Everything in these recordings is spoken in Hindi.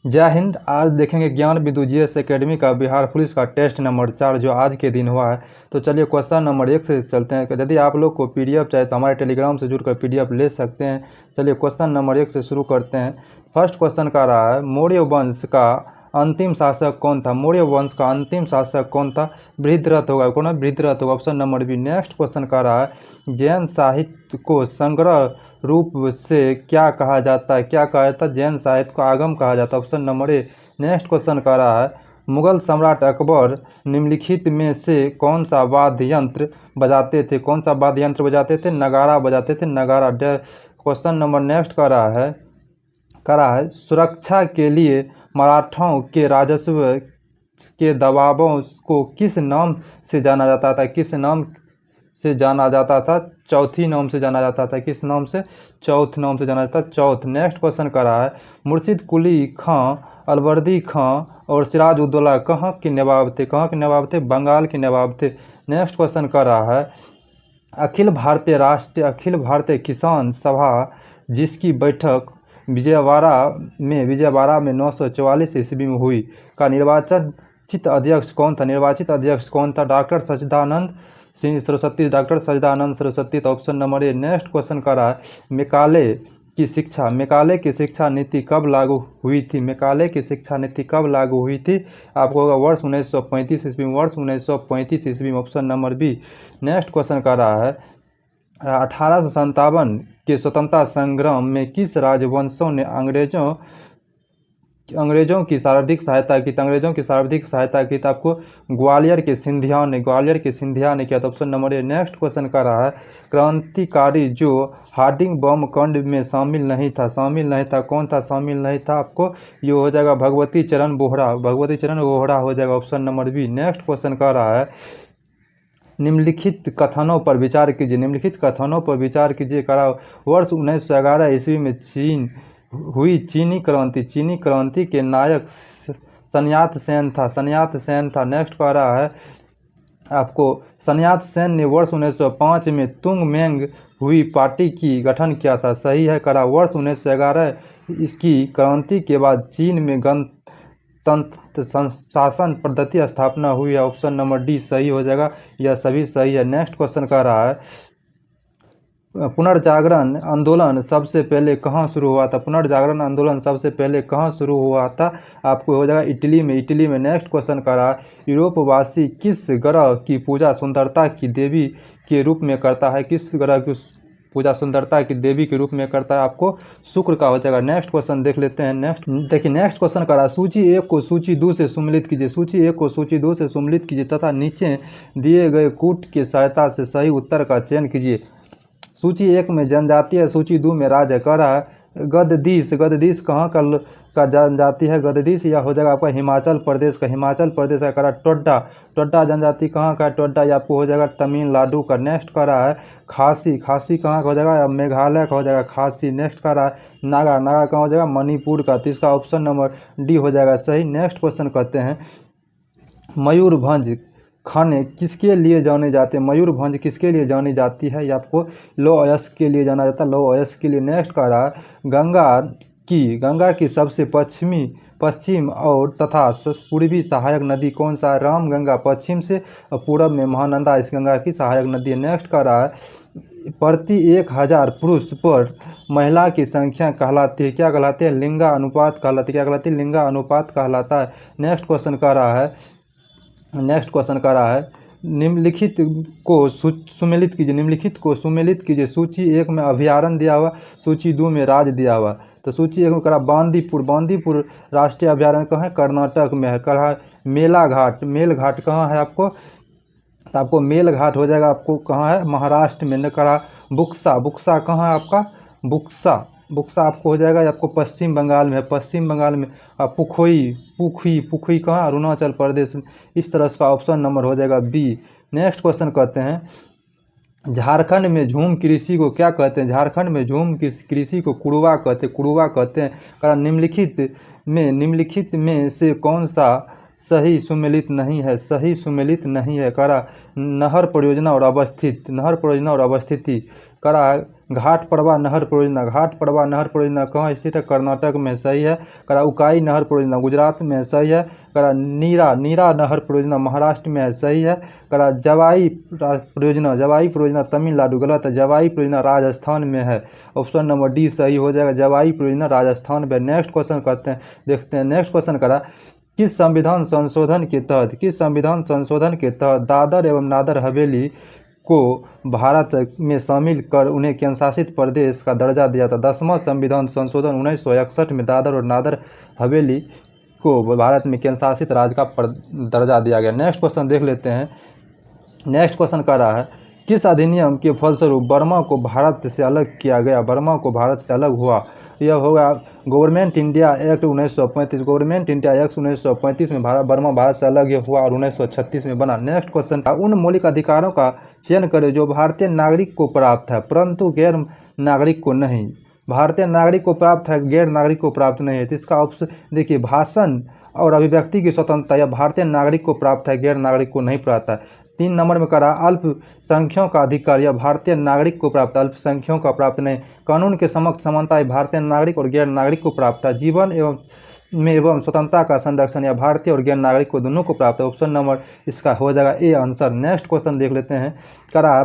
जय हिंद। आज देखेंगे ज्ञान बिंदु जीएस एकेडमी का बिहार पुलिस का टेस्ट नंबर 4 जो आज के दिन हुआ है। तो चलिए क्वेश्चन नंबर 1 से चलते हैं। यदि आप लोग को पीडीएफ चाहिए तो हमारे टेलीग्राम से जुड़कर पीडीएफ ले सकते हैं। चलिए क्वेश्चन नंबर 1 से शुरू करते हैं। फर्स्ट क्वेश्चन का रहा है, मौर्य वंश का अंतिम शासक कौन था? मौर्य वंश का अंतिम शासक कौन था? बृहद्रथ होगा। कौन है? बृहद्रथ होगा। Option number B. Next question का रहा है, जैन साहित्य को संग्रह रूप से क्या कहा जाता है? क्या कहा जाता है? जैन साहित्य को आगम कहा जाता है। Option number A. Next question का रहा है, मुगल सम्राट अकबर निम्नलिखित में से कौन सा वाद्य यंत्र बजाते थे? कौन सा वाद्य यंत्र बजाते थे? नगाड़ा बजाते थे। नगाड़ा। क्वेश्चन नंबर नेक्स्ट का रहा है, सुरक्षा के लिए मराठों के राजस्व के दबावों को किस नाम से जाना जाता था? किस नाम से जाना जाता था? चौथी नाम से जाना जाता था। किस नाम से? चौथ नाम से जाना जाता था। चौथ। नेक्स्ट क्वेश्चन का रहा है, मुर्शिद कुली खां, अलवर्दी खां और सिराज उद्दौला कहाँ के नवाब थे? कहाँ के नवाब थे? बंगाल के नवाब थे। नेक्स्ट क्वेश्चन का रहा है, अखिल भारतीय किसान सभा जिसकी बैठक विजयवाड़ा में 944 ईस्वी में हुई का निर्वाचित अध्यक्ष कौन था? निर्वाचित अध्यक्ष कौन था? डॉक्टर सच्चिदानंद सरस्वती। डॉक्टर सच्चिदानंद सरस्वती। तो option number A. Next question का रहा है, मेकाले की शिक्षा नीति कब लागू हुई थी? मेकाले की शिक्षा नीति कब लागू हुई थी? आपको होगा वर्ष 1935 ईस्वी में। वर्ष 1935 ईस्वी में। Option number B. Next question का रहा है, 1857 के स्वतंत्रता संग्राम में किस राजवंशों ने अंग्रेजों की सर्वाधिक सहायता की? अंग्रेजों की सर्वाधिक सहायता की तो आपको ग्वालियर के सिंधिया ने किया। तो option number A. Next question का रहा है, क्रांतिकारी जो हार्डिंग बम कांड में शामिल नहीं था कौन था? शामिल नहीं था। आपको ये हो जाएगा भगवती चरण वोहरा हो जाएगा। Option number B. Next question का रहा है, निम्नलिखित कथनों पर विचार कीजिए। करा वर्ष 1911 ईस्वी में हुई चीनी क्रांति के नायक सन्यात सेन था। नेक्स्ट कह रहा है आपको, सन्यात सेन ने वर्ष 1905 में तुंग मेंग हुई पार्टी की गठन किया था। सही है। करा वर्ष 1911 इसकी क्रांति के बाद चीन में गणतंत्र शासन पद्धति स्थापना हुई है। ऑप्शन नंबर डी सही हो जाएगा। यह सभी सही है। नेक्स्ट क्वेश्चन का रहा है, पुनर्जागरण आंदोलन सबसे पहले कहाँ शुरू हुआ था? पुनर्जागरण आंदोलन सबसे पहले कहाँ शुरू हुआ था? आपको हो जाएगा इटली में। नेक्स्ट क्वेश्चन का रहा, यूरोपवासी किस ग्रह की पूजा सुंदरता की देवी के रूप में करता है? किस ग्रह की पूजा सुंदरता की देवी के रूप में करता है? आपको शुक्र का हो जाएगा। नेक्स्ट क्वेश्चन देख लेते हैं। नेक्स्ट क्वेश्चन का रहा, सूची 1 को सूची 2 से सम्मिलित कीजिए तथा नीचे दिए गए कूट की सहायता से सही उत्तर का चयन कीजिए। सूची 1 में जनजाति है, सूची 2 में राज्य। कह रहा है गददीस कहाँ का जनजाति है? गददीस या हो जाएगा आपका हिमाचल प्रदेश का। कह रहा टोड्डा जनजाति कहाँ का है? टोड्डा या आपको हो जाएगा तमिलनाडु का। नेक्स्ट कह रहा है, खासी कहाँ का हो जाएगा? मेघालय का हो जाएगा खासी। नेक्स्ट कह रहा है, नागा कहाँ हो जाएगा? मणिपुर का। तो इसका ऑप्शन नंबर डी हो जाएगा सही। नेक्स्ट क्वेश्चन कहते हैं, मयूरभंज खाने किसके लिए जाने जाते हैं? मयूरभंज किसके लिए जानी जाती है? ये आपको लौह अयस्क के लिए जाना जाता है। लौह अयस्क के लिए। नेक्स्ट का रहा, गंगा की सबसे पश्चिम और तथा पूर्वी सहायक नदी कौन सा है? रामगंगा पश्चिम से और पूर्व में महानंदा इस गंगा की सहायक नदी है। नेक्स्ट का रहा है, प्रति 1000 पुरुष पर महिला की संख्या कहलाती है? क्या कहलाती है? लिंगानुपात कहलाती है। क्या कहलाती है? लिंगानुपात कहलाता है। नेक्स्ट क्वेश्चन का रहा है, निम्नलिखित को सुमेलित कीजिए। सूची 1 में अभयारण्य दिया हुआ, सूची 2 में राज्य दिया हुआ। तो सूची 1 में करा बांदीपुर राष्ट्रीय अभयारण्य कहाँ है? कर्नाटक में है। कहा मेलघाट कहाँ है आपको? तो आपको मेलघाट हो जाएगा आपको कहाँ है? महाराष्ट्र में। न करा बुक्सा कहाँ है आपका? बुक्सा आपको हो जाएगा, आपको पश्चिम बंगाल में है। पुखोई कहाँ? अरुणाचल प्रदेश में। इस तरह का ऑप्शन नंबर हो जाएगा बी। नेक्स्ट क्वेश्चन कहते हैं, झारखंड में झूम कृषि को क्या कहते हैं? झारखंड में झूम कृषि को कुड़वा कहते हैं। कारण निम्नलिखित में से कौन सा सही सुमेलित नहीं है? करा नहर परियोजना और अवस्थिति। करा है घाटप्रभा नहर परियोजना। घाटप्रभा नहर परियोजना कहाँ स्थित है? कर्नाटक में, सही है। करा उकाई नहर परियोजना गुजरात में, सही है। करा नीरा नहर परियोजना महाराष्ट्र में है, सही है। करा जवाई परियोजना तमिलनाडु, गलत है। जवाई परियोजना राजस्थान में है, ऑप्शन नंबर डी सही हो जाएगा। जवाई परियोजना राजस्थान में। नेक्स्ट क्वेश्चन करते हैं, देखते हैं। नेक्स्ट क्वेश्चन करा किस संविधान संशोधन के तहत दादर एवं नागर हवेली को भारत में शामिल कर उन्हें केंद्रशासित प्रदेश का दर्जा दिया था? 10वां संविधान संशोधन 1961 में दादर और नागर हवेली को भारत में केंद्रशासित राज्य का दर्जा दिया गया। नेक्स्ट क्वेश्चन देख लेते हैं। नेक्स्ट क्वेश्चन कर रहा है किस अधिनियम के फलस्वरूप बर्मा को भारत से अलग किया गया? बर्मा को भारत से अलग हुआ, यह होगा government India act 1935। Government India act 1935 में बर्मा भारत से अलग हुआ और 1936 में बना। नेक्स्ट क्वेश्चन, उन मौलिक अधिकारों का चयन करें जो भारतीय नागरिक को प्राप्त है परंतु गैर नागरिक को नहीं। भारतीय नागरिक को प्राप्त है, गैर नागरिक को प्राप्त नहीं है। तो इसका ऑप्शन देखिए, भाषण और अभिव्यक्ति की स्वतंत्रता या भारतीय नागरिक को प्राप्त है, गैर नागरिक को नहीं प्राप्त है। 3 नंबर में करा अल्पसंख्यों का अधिकार या भारतीय नागरिक को प्राप्त, अल्पसंख्यों का प्राप्त नहीं। कानून के समक्ष समानता भारतीय नागरिक और गैर नागरिक को प्राप्त है। जीवन एवं स्वतंत्रता का संरक्षण या भारतीय और गैर नागरिक को दोनों को प्राप्त है। ऑप्शन नंबर इसका हो जाएगा ए आंसर। नेक्स्ट क्वेश्चन देख लेते हैं। करा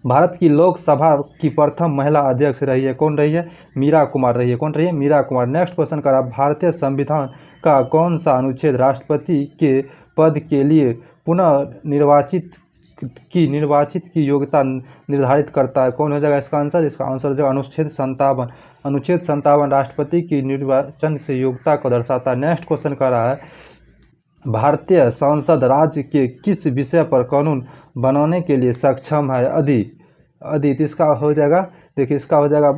भारत की लोकसभा की प्रथम महिला अध्यक्ष रही है, कौन रही है? मीरा कुमार रही है। कौन रही है? मीरा कुमार। नेक्स्ट क्वेश्चन करा भारतीय संविधान का कौन सा अनुच्छेद राष्ट्रपति के पद के लिए पुनः निर्वाचित की योग्यता निर्धारित करता है? कौन हो जाएगा इसका आंसर? इसका आंसर हो जाएगा अनुच्छेद 57। अनुच्छेद 57 राष्ट्रपति की निर्वाचन से योग्यता को दर्शाता है। नेक्स्ट क्वेश्चन कर रहा है भारतीय संसद राज्य के किस विषय पर कानून बनाने के लिए सक्षम है? अधि इसका हो जाएगा, देखिए इसका हो जाएगा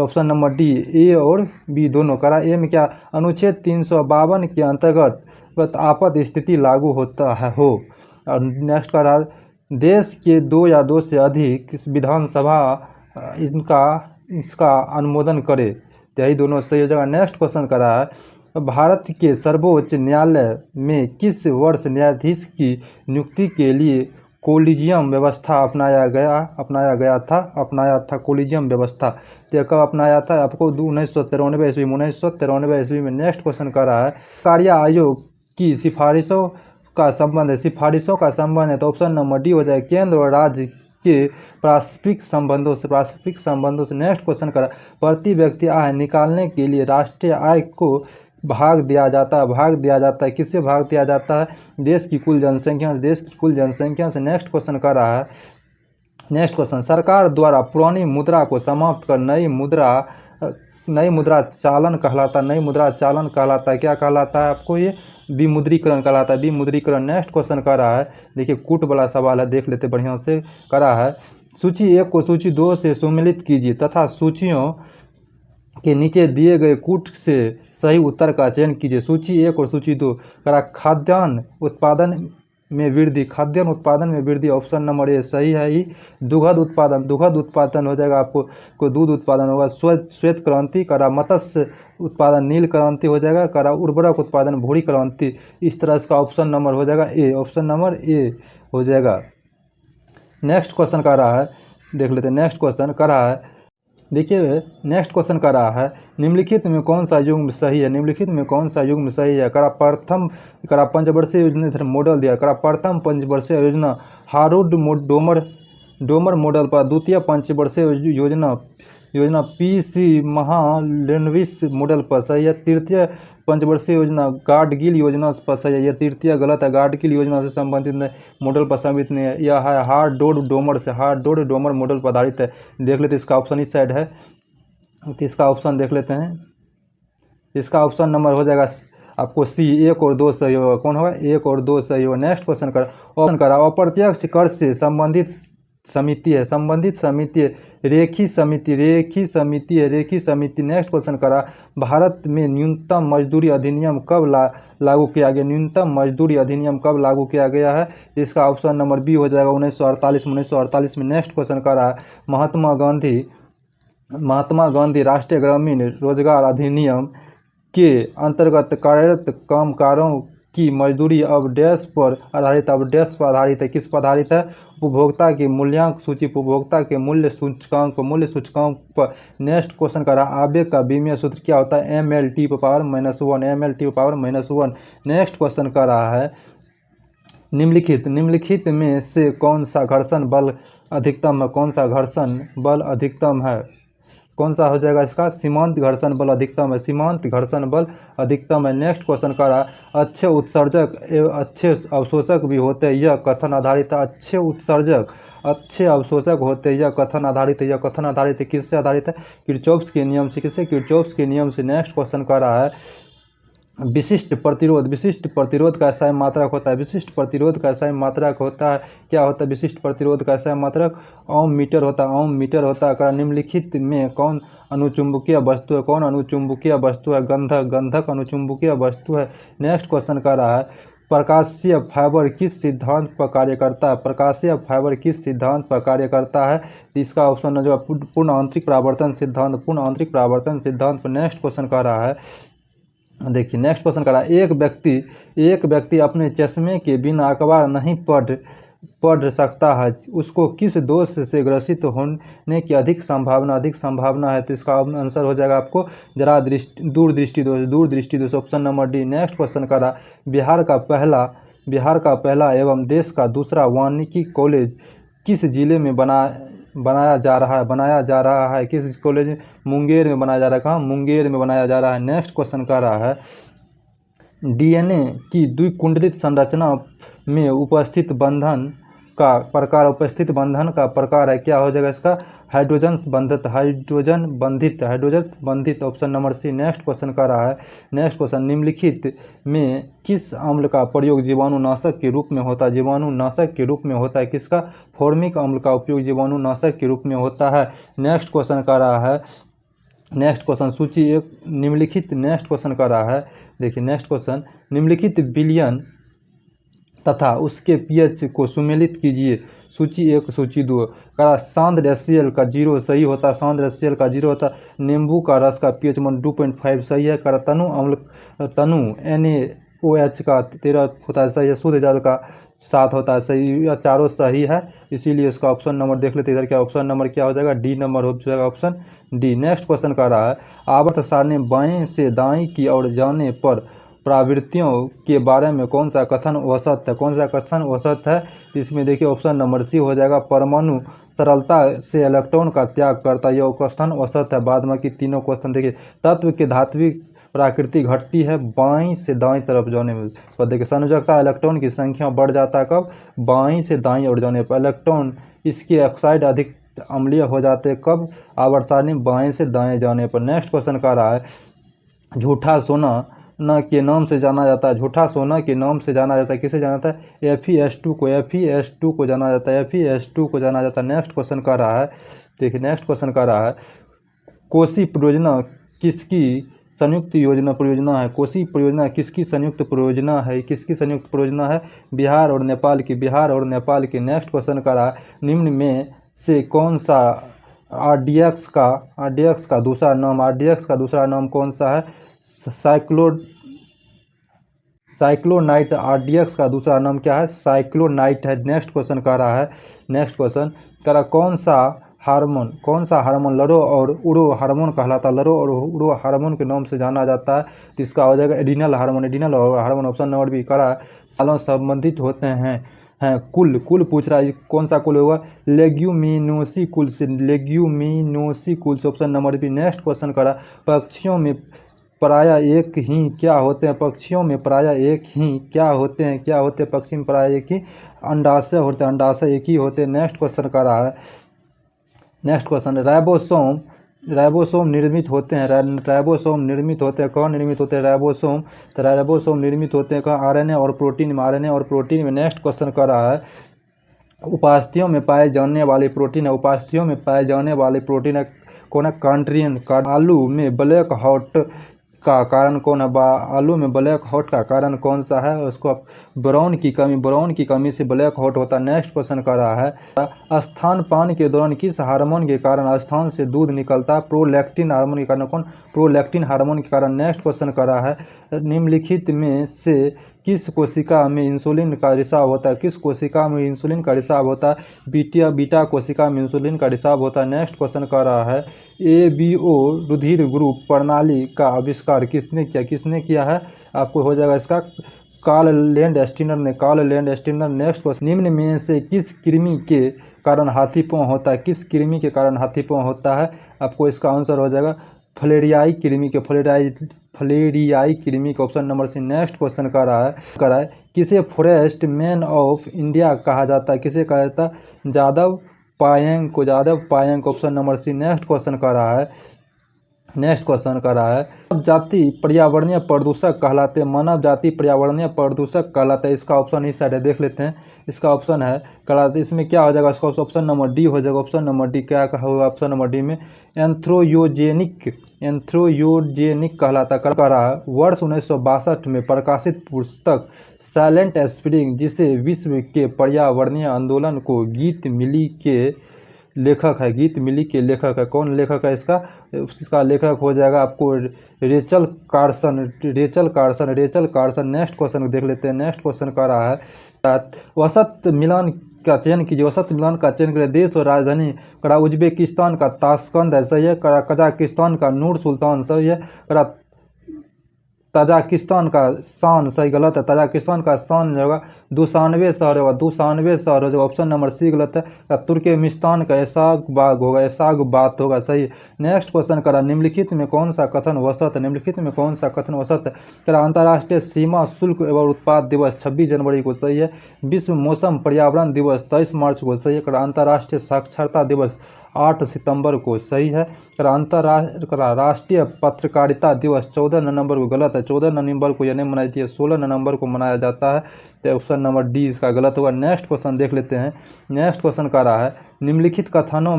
ऑप्शन नंबर डी, ए और बी दोनों। करा ए में क्या? अनुच्छेद 352 के अंतर्गत आपात स्थिति लागू होता है हो। और नेक्स्ट करा देश के 2 या 2 से अधिक विधानसभा इसका अनुमोदन करे, तो यही दोनों सही हो जाएगा। नेक्स्ट क्वेश्चन करा है भारत के सर्वोच्च न्यायालय में किस वर्ष न्यायाधीश की नियुक्ति के लिए कोलिजियम व्यवस्था अपनाया था कोलिजियम व्यवस्था। तो कब अपनाया था? आपको 1993 ईस्वी में। 1993 ईस्वी में। नेक्स्ट क्वेश्चन कर रहा है कार्य आयोग की सिफारिशों का संबंध है, तो ऑप्शन नंबर डी हो जाए केंद्र और राज्य के पारस्परिक संबंधों से। नेक्स्ट क्वेश्चन करा प्रति व्यक्ति आय निकालने के लिए राष्ट्रीय आय को भाग दिया जाता है, किससे भाग दिया जाता है? देश की कुल जनसंख्या से। नेक्स्ट क्वेश्चन कर रहा है नेक्स्ट क्वेश्चन सरकार द्वारा पुरानी मुद्रा को समाप्त कर नई मुद्रा चालन कहलाता है। क्या कहलाता है आपको? ये विमुद्रीकरण कहलाता है, विमुद्रीकरण। नेक्स्ट क्वेश्चन कर रहा है, देखिए कूट वाला सवाल है, देख लेते बढ़िया से। करा है सूची 1 को सूची 2 से सम्मिलित कीजिए तथा सूचियों के नीचे दिए गए कूट से सही उत्तर का चयन कीजिए। सूची 1 और सूची 2। करा खाद्यान्न उत्पादन में वृद्धि, ऑप्शन नंबर ए सही है ही। दुग्ध उत्पादन हो जाएगा, आपको दूध उत्पादन होगा, श्वेत क्रांति। करा मत्स्य उत्पादन नील क्रांति हो जाएगा। करा उर्वरक उत्पादन भूरी क्रांति। इस तरह इसका ऑप्शन नंबर हो जाएगा ए, ऑप्शन नंबर ए हो जाएगा। नेक्स्ट क्वेश्चन कर रहा है, देख लेते हैं। नेक्स्ट क्वेश्चन कर रहा है, देखिए नेक्स्ट क्वेश्चन कर रहा है निम्नलिखित में कौन सा युग्म सही है? करा पंचवर्षीय योजना मॉडल दिया। करा प्रथम पंचवर्षीय योजना हार्वर्ड डोमर मॉडल पर, द्वितीय पंचवर्षीय योजना पीसी महालेनोविस मॉडल पर सही है। तृतीय पंचवर्षीय योजना गाडगिल योजना पर सही है, यह तृतीय गलत है। गाडगिल योजना से संबंधित मॉडल पर सम्मिलित नहीं है, यह है हार्वर्ड डोमर मॉडल पर आधारित है। देख लेते इसका ऑप्शन इस साइड है, तो इसका ऑप्शन देख लेते हैं। इसका ऑप्शन नंबर हो जाएगा आपको सी, 1 और 2 सही होगा। कौन होगा? 1 और 2 सही होगा। नेक्स्ट क्वेश्चन करा अप्रत्यक्ष कर से संबंधित समिति है, रेखी समिति। नेक्स्ट क्वेश्चन करा भारत में न्यूनतम मजदूरी अधिनियम कब लागू किया गया? न्यूनतम मजदूरी अधिनियम कब लागू किया गया है? इसका ऑप्शन नंबर बी हो जाएगा 1948 में। नेक्स्ट क्वेश्चन करा महात्मा गांधी राष्ट्रीय ग्रामीण रोजगार अधिनियम के अंतर्गत कार्यरत कामगारों की मजदूरी अब डैश पर आधारित, अब डैश पर आधारित है, किस पर आधारित है? उपभोक्ता की मूल्यांक सूची, उपभोक्ता के मूल्य सूचकांक पर। नेक्स्ट क्वेश्चन का रहा आवेग का विमीय सूत्र क्या होता है? mLT power -1, mLT power -1। Next question का रहा है निम्नलिखित में से कौन सा घर्षण बल अधिकतम है? कौन सा घर्षण बल अधिकतम है? कौन सा हो जाएगा इसका? सीमांत घर्षण बल अधिकतम है, सीमांत घर्षण बल अधिकतम है। नेक्स्ट क्वेश्चन का रहा अच्छे उत्सर्जक एवं अच्छे अवशोषक भी होते हैं, यह कथन आधारित है। अच्छे उत्सर्जक अच्छे अवशोषक होते हैं, यह कथन आधारित है। यह कथन आधारित है, किससे आधारित है? किरचॉफ के नियम से। किससे? किरचॉफ के नियम से। नेक्स्ट क्वेश्चन का रहा है विशिष्ट प्रतिरोध का SI मात्रक होता है। विशिष्ट प्रतिरोध का SI मात्रक होता है, क्या होता है विशिष्ट प्रतिरोध का SI मात्रक? ओम मीटर होता है, ओम मीटर होता है। निम्नलिखित में कौन अनुचुंबकीय वस्तु है? कौन अनुचुंबकीय वस्तु है? गंधक अनुचुंबकीय वस्तु है। नेक्स्ट क्वेश्चन का रहा है प्रकाशीय फाइबर किस सिद्धांत पर कार्य करता है? प्रकाशीय फाइबर किस सिद्धांत पर कार्य करता है? इसका ऑप्शन जो पूर्ण आंतरिक परावर्तन सिद्धांत, पूर्ण आंतरिक परावर्तन सिद्धांत पर। नेक्स्ट क्वेश्चन का रहा है देखिए, नेक्स्ट क्वेश्चन का रहा है एक व्यक्ति अपने चश्मे के बिना अखबार नहीं पढ़ सकता है, उसको किस दोष से ग्रसित होने की अधिक संभावना है? तो इसका आंसर हो जाएगा आपको दूरदृष्टि दोष, option number D. Next question का रहा बिहार का पहला एवं देश का दूसरा वानिकी कॉलेज किस जिले में बनाया जा रहा है? किस कॉलेज में? मुंगेर में बनाया जा रहा है। कहाँ? मुंगेर में बनाया जा रहा है। नेक्स्ट क्वेश्चन का रहा है DNA की द्विकुंडलित संरचना में उपस्थित बंधन का प्रकार है, क्या हो जाएगा इसका? हाइड्रोजन बंधित, option number C. Next question का रहा है निम्नलिखित में किस अम्ल का प्रयोग जीवाणुनाशक के रूप में होता है? जीवाणुनाशक के रूप में होता है किसका? फॉर्मिक अम्ल का उपयोग जीवाणुनाशक के रूप में होता है। नेक्स्ट क्वेश्चन का रहा है सूची एक निम्नलिखित। नेक्स्ट क्वेश्चन का रहा है देखिए, नेक्स्ट क्वेश्चन निम्नलिखित विलयन तथा उसके pH को सुमेलित कीजिए। सूची 1 सूची 2 का सांद्र HCl का 0 सही होता है, सांद्र HCl का 0 होता है। नींबू का रस का pH 2.5 सही है। तनु NaOH का 13 होता है सही है। शुद्ध जल का 7 होता है सही। यह चारों सही है, इसीलिए इसका ऑप्शन नंबर देख लेते हैं। इधर क्या ऑप्शन नंबर क्या हो जाएगा? डी नंबर हो जाएगा, ऑप्शन डी। नेक्स्ट क्वेश्चन का रहा है आवर्त सारणी बाएं से दाएं की ओर जाने पर प्रवृत्तियों के बारे में कौन सा कथन औसत है? कौन सा कथन औसत है? इसमें देखिए ऑप्शन नंबर सी हो जाएगा परमाणु सरलता से इलेक्ट्रॉन का त्याग करता है, यह कथन औसत है। बाद में की तीनों क्वेश्चन देखिए तत्व के धात्विक प्रकृति घटती है बाईं से दाईं तरफ जाने में। तो देखिए संयोजकता इलेक्ट्रॉन की संख्या बढ़ जाता है कब? बाईं से दाईं ओर जाने पर। इलेक्ट्रॉन इसके ऑक्साइड अधिक अम्लीय हो जाते हैं कब? आवर्त सारणी बाएं से दाएं जाने पर। नेक्स्ट क्वेश्चन का रहा है झूठा सोना न के नाम से जाना जाता है। झूठा सोना के नाम से जाना जाता है, किसे जाना जाता है? FeS2 को जाना जाता है, FeS2 को जाना जाता है। नेक्स्ट क्वेश्चन का रहा है देखिए, नेक्स्ट क्वेश्चन का रहा है कोसी परियोजना किसकी संयुक्त परियोजना है? कोसी परियोजना किसकी संयुक्त परियोजना है? किसकी संयुक्त परियोजना है? बिहार और नेपाल की। नेक्स्ट क्वेश्चन का रहा निम्न में से कौन सा RDX का दूसरा नाम कौन सा है? साइक्लोनाइट। RDX का दूसरा नाम क्या है? साइक्लोनाइट है। नेक्स्ट क्वेश्चन का रहा है कौन सा हार्मोन लरो और उड़ो हार्मोन कहलाता है? लरो और उड़ो हार्मोन के नाम से जाना जाता है, तो इसका हो जाएगा adrenal hormone, option number B. करा सालों संबंधित होते हैं कुल पूछ रहा है, कौन सा कुल होगा? लेग्यूमिनोसी कुल से, option number B. Next question करा पक्षियों में प्रायः एक ही क्या होते हैं? पक्षी में प्रायः एक ही अंडाशय होते हैं, अंडाशय एक ही होते हैं। नेक्स्ट क्वेश्चन का रहा है राइबोसोम निर्मित होते हैं। कहाँ निर्मित होते हैं राइबोसोम? तो राइबोसोम निर्मित होते हैं कहाँ? RNA और प्रोटीन में। नेक्स्ट क्वेश्चन का रहा है उपास्थियों में पाए जाने वाले प्रोटीन है कौन है? कांट्रियन। आलू में ब्लैक हॉट का कारण कौन है? आलू में ब्लैक हॉट का कारण कौन सा है? उसको बोरॉन की कमी से ब्लैक हॉट होता है। नेक्स्ट क्वेश्चन कर रहा है स्तनपान के दौरान किस हार्मोन के कारण स्तन से दूध निकलता है? प्रोलैक्टिन हार्मोन के कारण। कौन? प्रोलैक्टिन हार्मोन के कारण। नेक्स्ट क्वेश्चन कर रहा है निम्नलिखित में से किस कोशिका में इंसुलिन का रिसाव होता है? किस कोशिका में इंसुलिन का रिसाव होता है? बीटा कोशिका में इंसुलिन का रिसाव होता है। नेक्स्ट क्वेश्चन कह रहा है ABO रुधिर ग्रुप प्रणाली का आविष्कार किसने किया? किसने किया है? आपको हो जाएगा इसका कार्ल लैंड-स्टीनर ने। Karl Landsteiner. नेक्स्ट क्वेश्चन, निम्न में से किस कृमि के कारण हाथी पाँव होता है? किस कृमि के कारण हाथी पाँव होता है? आपको इसका आंसर हो जाएगा फलेरियाई कृमि के। फलेरियाई कृमि का option number C. Next question कर रहा है किसे फॉरेस्ट मैन ऑफ इंडिया कहा जाता है? किसे कहा जाता है? जादव पायेंग को। जादव पायेंग को, option number C. Next question कर रहा है मानव जाति पर्यावरणीय प्रदूषक कहलाते हैं। मानव जाति पर्यावरणीय प्रदूषक कहलाते हैं। इसका ऑप्शन इस साइड है, देख लेते हैं। इसका ऑप्शन है कहलाते, इसमें क्या हो जाएगा? इसका ऑप्शन नंबर डी हो जाएगा। ऑप्शन नंबर डी क्या होगा? ऑप्शन नंबर डी में एंथ्रोयोजेनिक कहलाता कर रहा है। वर्ष 1962 में प्रकाशित पुस्तक साइलेंट स्प्रिंग, जिसे विश्व के पर्यावरणीय आंदोलन को गीत मिली के लेखक है। कौन लेखक है इसका लेखक हो जाएगा आपको रेचल कार्सन। नेक्स्ट क्वेश्चन देख लेते हैं। नेक्स्ट क्वेश्चन कर रहा है वसंत मिलन का चयन कीजिए। वसंत मिलन का चयन करें। देश और राजधानी करा उज्बेकिस्तान का ताशकंद है, सही है। करा कजाकिस्तान का नूर सुल्तान, सही है। करा तजाकिस्तान का शान, सही गलत है। तजाकिस्तान का शान जो होगा दुशानवे शहर होगा। दुशानवे शहर हो जाएगा। ऑप्शन नंबर सी गलत है। तुर्कमेनिस्तान का एसागबाग होगा, एसागबात होगा, सही। नेक्स्ट क्वेश्चन करा निम्नलिखित में कौन सा कथन वसत है? निम्नलिखित में कौन सा कथन वसत है? करा अंतर्राष्ट्रीय सीमा शुल्क एवं उत्पाद दिवस 26 जनवरी को, सही है। विश्व मौसम पर्यावरण दिवस 23 मार्च को, सही है। करा अंतर्राष्ट्रीय साक्षरता दिवस 8 सितंबर को, सही है। राष्ट्रीय पत्रकारिता दिवस 14 नवंबर को, गलत है। 14 नवंबर को यह नहीं मनाई थी, 16 नवंबर को मनाया जाता है। तो ऑप्शन नंबर डी इसका गलत होगा। नेक्स्ट क्वेश्चन देख लेते हैं। नेक्स्ट क्वेश्चन कह रहा है निम्नलिखित कथनों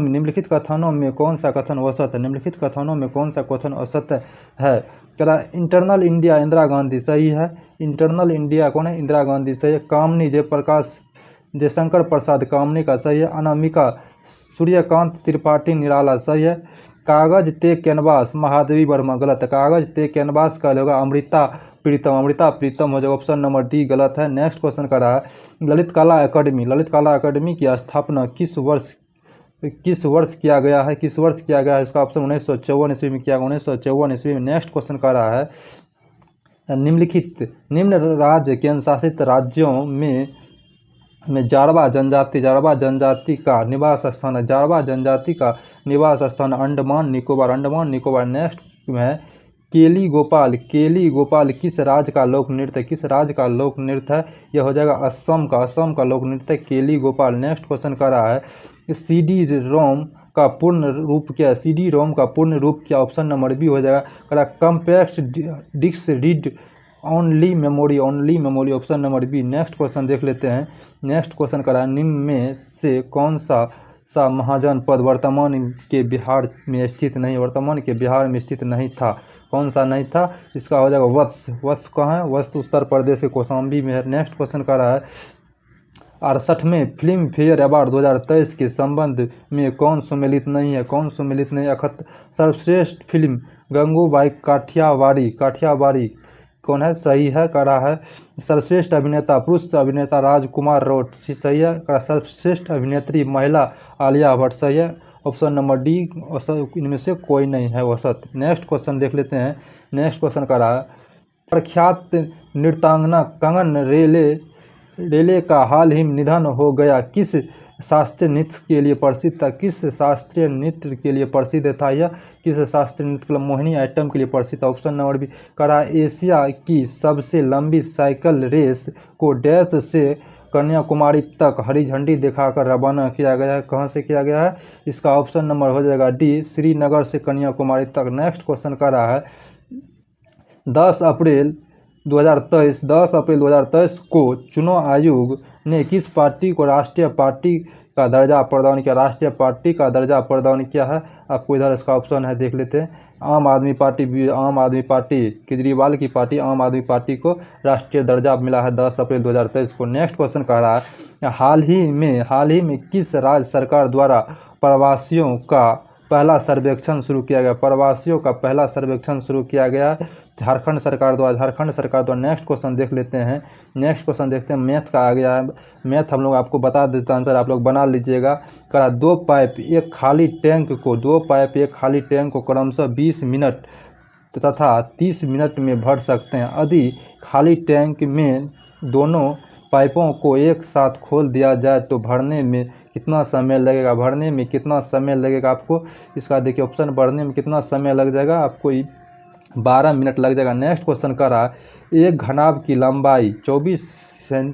में कौन सा कथन औसत है? निम्नलिखित कथनों में कौन सा कथन औसत है? कह इंटरनल इंडिया इंदिरा गांधी, सही है। इंटरनल इंडिया कौन है? इंदिरा गांधी, सही है। कामनी जयशंकर प्रसाद कामनी का, सही है। अनामिका सूर्यकांत त्रिपाठी निराला, सही है। कागज ते कैनवास महादेवी वर्मा, गलत है। कागज ते कैनवास का होगा अमृता प्रीतम हो जाएगा। ऑप्शन नंबर डी गलत है। नेक्स्ट क्वेश्चन कर रहा है ललित कला अकादमी की स्थापना किस वर्ष किया गया है? इसका ऑप्शन 1954 ईस्वी में किया गया। 1954 ईस्वी में। नेक्स्ट क्वेश्चन कर रहा है निम्न राज्य केंद्र शासित राज्यों में जारवा जनजाति का निवास स्थान है। जारवा जनजाति का निवास स्थान अंडमान निकोबार। नेक्स्ट में केली गोपाल किस राज्य का लोक नृत्य है? यह हो जाएगा असम का लोक नृत्य केली गोपाल। नेक्स्ट क्वेश्चन कर रहा है CD रोम का पूर्ण रूप क्या है? ऑप्शन नंबर बी हो जाएगा। Compact disc read only memory, option number B. Next question देख लेते हैं। नेक्स्ट क्वेश्चन करा निम्न में से कौन सा महाजनपद वर्तमान के बिहार में स्थित नहीं था? कौन सा नहीं था? इसका हो जाएगा वत्स कहाँ है? वत्स उत्तर प्रदेश के कौशाम्बी में है। नेक्स्ट क्वेश्चन कर रहा है 68वें फिल्म फेयर अवार्ड 2023 के संबंध में कौन सम्मिलित नहीं है? सर्वश्रेष्ठ फिल्म गंगूबाई काठियावाड़ी कौन है? सही है। करा है सर्वश्रेष्ठ अभिनेता पुरुष अभिनेता राजकुमार रॉट, सही है। करा सर्वश्रेष्ठ अभिनेत्री महिला आलिया भट्ट, सही है। ऑप्शन नंबर डी इनमें से कोई नहीं है वसत। नेक्स्ट क्वेश्चन देख लेते हैं। नेक्स्ट क्वेश्चन करा है प्रख्यात नृत्यांगना कंगन रेले का हाल ही में निधन हो गया। किस शास्त्रीय नृत्य के लिए प्रसिद्ध था? किस शास्त्रीय नृत्य के लिए प्रसिद्ध था? यह किस शास्त्रीय नृत्य के लिए? मोहिनी आइटम के लिए प्रसिद्ध था। Option number B. करा एशिया की सबसे लंबी साइकिल रेस को डैश से कन्याकुमारी तक हरी झंडी दिखाकर रवाना किया गया है। कहाँ से किया गया है? इसका ऑप्शन नंबर हो जाएगा डी श्रीनगर से कन्याकुमारी तक। नेक्स्ट क्वेश्चन कर रहा है 10 अप्रैल 2023 को चुनाव आयोग ने किस पार्टी को राष्ट्रीय पार्टी का दर्जा प्रदान किया? राष्ट्रीय पार्टी का दर्जा प्रदान किया है। आपको इधर इसका ऑप्शन है, देख लेते हैं। आम आदमी पार्टी केजरीवाल की पार्टी आम आदमी पार्टी को राष्ट्रीय दर्जा मिला है 10 अप्रैल 2023 को। नेक्स्ट क्वेश्चन कह रहा है हाल ही में किस राज्य सरकार द्वारा प्रवासियों का पहला सर्वेक्षण शुरू किया गया, प्रवासियों का पहला सर्वेक्षण शुरू किया गया झारखंड सरकार द्वारा। नेक्स्ट क्वेश्चन देख लेते हैं। नेक्स्ट क्वेश्चन देखते हैं, मैथ का आ गया है। मैथ हम लोग आपको बता देते हैं, आंसर आप लोग बना लीजिएगा। करा दो पाइप एक खाली टैंक को क्रमशः 20 मिनट तथा 30 मिनट में भर सकते हैं। यदि खाली टैंक में दोनों पाइपों को एक साथ खोल दिया जाए तो भरने में कितना समय लगेगा? आपको इसका देखिए ऑप्शन, भरने में कितना समय लग जाएगा आपको? 12 मिनट लग जाएगा। नेक्स्ट क्वेश्चन कर रहा है, एक घनाभ की लंबाई 24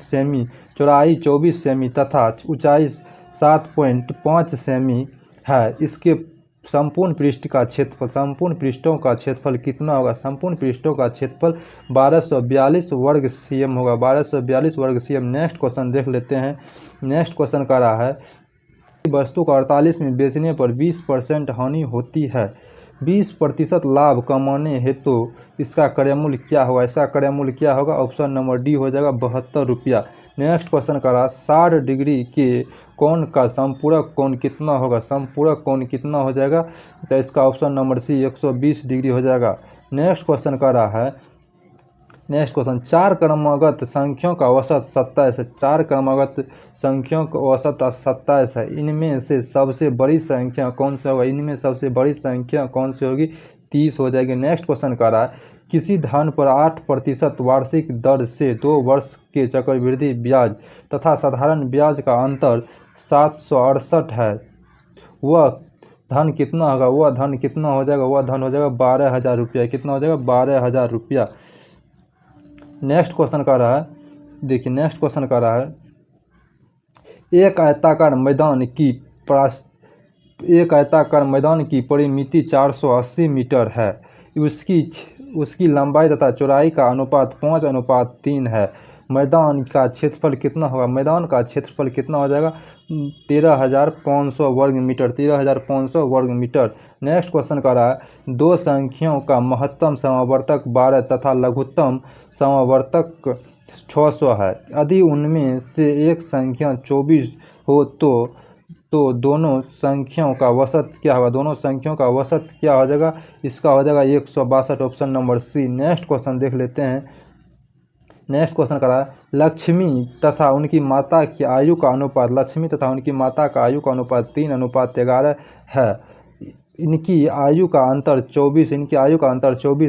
सेमी, चौड़ाई 24 सेमी तथा ऊंचाई 7.5 सेमी है। इसके संपूर्ण पृष्ठ का क्षेत्रफल, संपूर्ण पृष्ठों का क्षेत्रफल कितना होगा? संपूर्ण पृष्ठों का क्षेत्रफल 1242 वर्ग सीएम होगा, 1242 वर्ग सीएम। नेक्स्ट क्वेश्चन देख लेते हैं। नेक्स्ट क्वेश्चन का रहा है, वस्तु को 48 में बेचने पर 20% हानि होती है, 20% लाभ कमाने हेतु इसका क्रय मूल्य क्या होगा? इसका क्रय मूल्य क्या होगा? ऑप्शन नंबर डी हो जाएगा 72 रुपया। नेक्स्ट क्वेश्चन का रहा, 60 डिग्री के कोण का संपूरक कोण कितना होगा? संपूरक कोण कितना हो जाएगा? तो इसका ऑप्शन नंबर सी 120 डिग्री हो जाएगा। नेक्स्ट क्वेश्चन का रहा है, नेक्स्ट क्वेश्चन, 4 क्रमागत संख्याओं का औसत 27 है, 4 क्रमागत संख्याओं का औसत 27 है। इनमें से सबसे बड़ी संख्या कौन सी होगा? इनमें सबसे बड़ी संख्या कौन सी होगी? 30 हो जाएगी। नेक्स्ट क्वेश्चन का रहा है, किसी धन पर 8% वार्षिक दर से 2 वर्ष के चक्रवृद्धि ब्याज तथा साधारण ब्याज का अंतर 768 है, वह धन कितना होगा? वह धन कितना हो जाएगा? वह धन हो जाएगा 12,000 रुपया। कितना हो जाएगा? 12,000 रुपया। नेक्स्ट क्वेश्चन का रहा है, देखिए नेक्स्ट क्वेश्चन का रहा है, एक आयताकार मैदान की परिमिति 480 मीटर है, उसकी लंबाई तथा चौड़ाई का अनुपात 5:3 है। मैदान का क्षेत्रफल कितना होगा? मैदान का क्षेत्रफल कितना हो जाएगा? 13,500 वर्ग मीटर, 13,500 वर्ग मीटर। नेक्स्ट क्वेश्चन का रहा है, दो संख्याओं का महत्तम समावर्तक 12 तथा लघुत्तम समावर्तक 600 है। यदि उनमें से एक संख्या 24 हो तो दोनों संख्याओं का औसत क्या होगा? दोनों संख्याओं का औसत क्या हो जाएगा? इसका हो जाएगा 162, option number C. Next question देख लेते हैं। नेक्स्ट क्वेश्चन का रहा है, लक्ष्मी तथा उनकी माता की आयु का अनुपात 3:11 है। इनकी आयु का अंतर 24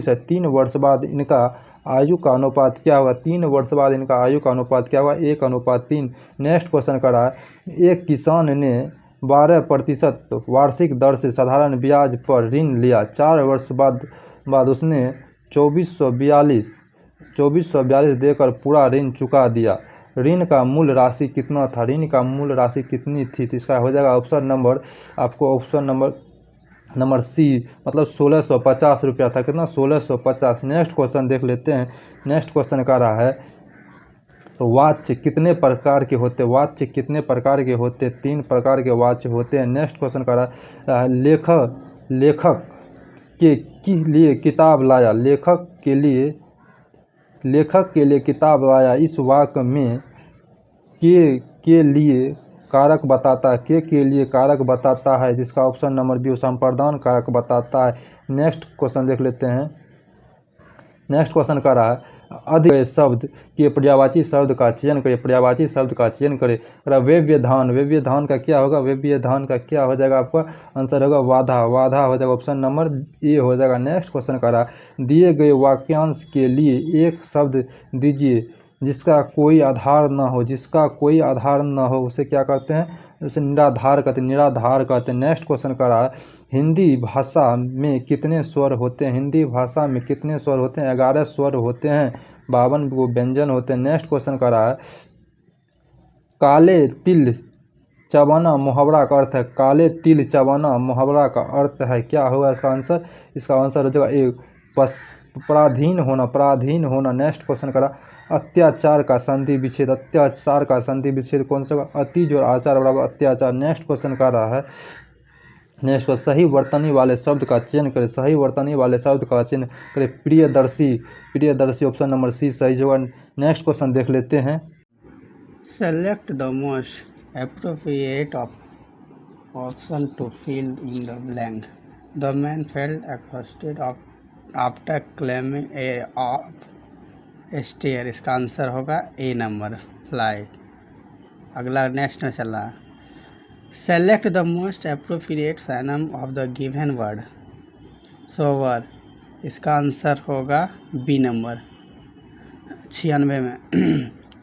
है। 3 वर्ष बाद इनका आयु का अनुपात क्या होगा? 3 वर्ष बाद इनका आयु का अनुपात क्या होगा? 1:3। नेक्स्ट क्वेश्चन का रहा है, एक किसान ने 12% वार्षिक दर से साधारण ब्याज पर ऋण लिया, 4 वर्ष बाद उसने 2442 देकर पूरा ऋण चुका दिया। ऋण का मूल राशि कितना था? ऋण का मूल राशि कितनी थी? तो इसका हो जाएगा ऑप्शन नंबर सी, मतलब 1650 रुपया था। कितना? 1650। नेक्स्ट क्वेश्चन देख लेते हैं। नेक्स्ट क्वेश्चन का रहा है, वाच्य कितने प्रकार के होते? 3 प्रकार के वाच्य होते हैं। नेक्स्ट क्वेश्चन का रहा है, लेखक के लिए किताब लाया, लेखक के लिए किताब लाया, इस वाक्य में के लिए कारक बताता है, जिसका ऑप्शन नंबर बी संप्रदान कारक बताता है। नेक्स्ट क्वेश्चन देख लेते हैं। नेक्स्ट क्वेश्चन का रहा है, अधिक शब्द के पर्यायवाची शब्द का चयन करें। व्यवधान का क्या होगा? व्यवधान का क्या हो जाएगा? आपका आंसर होगा वाधा हो जाएगा, ऑप्शन नंबर ए हो जाएगा। नेक्स्ट क्वेश्चन का रहा, दिए गए वाक्यांश के लिए एक शब्द दीजिए जिसका कोई आधार न हो, उसे क्या कहते हैं? उसे निराधार कहते हैं। नेक्स्ट क्वेश्चन का रहा है, हिंदी भाषा में कितने स्वर होते हैं? 11 स्वर होते हैं, 52 को व्यंजन होते हैं। नेक्स्ट क्वेश्चन का रहा है, काले तिल चबाना मुहावरा का अर्थ है, क्या होगा इसका आंसर? इसका आंसर हो जाएगा एक, पराधीन होना। नेक्स्ट क्वेश्चन का रहा, अत्याचार का संधि विच्छेद कौन सा होगा? अति जो आचार बराबर अत्याचार। नेक्स्ट क्वेश्चन का रहा है, नेक्स्ट क्वेश्चन, सही वर्तनी वाले शब्द का चयन करें। प्रियदर्शी, ऑप्शन नंबर सी सही होगा। नेक्स्ट क्वेश्चन देख लेते हैं। Select the most appropriate of option to fill in the blank. The man felt exhausted after climbing a stair. इसका आंसर होगा ए नंबर, फ्लाइट। अगला नेक्स्ट में चल रहा है, select the most appropriate synonym of the given word. Soar, इसका आंसर होगा बी नंबर। 96 में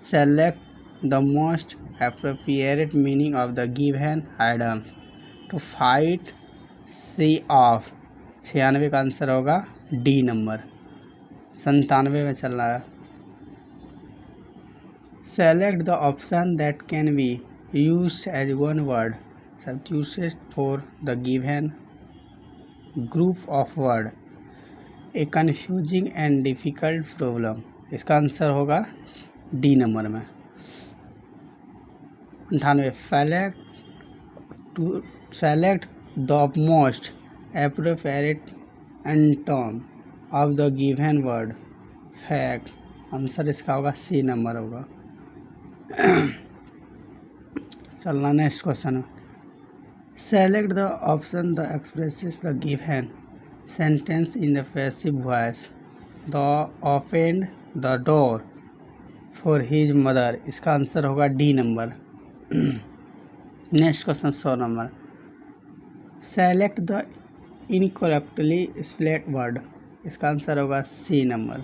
select the most appropriate meaning of the given item to fight see off. 96 का आंसर होगा डी नंबर। 97 में चल रहा है, select the option that can be used as one word substituted for the given group of word a confusing and difficult problem. इसका आंसर होगा डी नंबर में। 98 select the most appropriate antonym of the given word fact. Answer इसका होगा सी नंबर होगा। चलना next question, select the option the expresses the given sentence in the passive voice. The opened the door for his mother. इसका आंसर होगा D number. Next question 100 number, select the incorrectly spelled word. इसका आंसर होगा सी नंबर।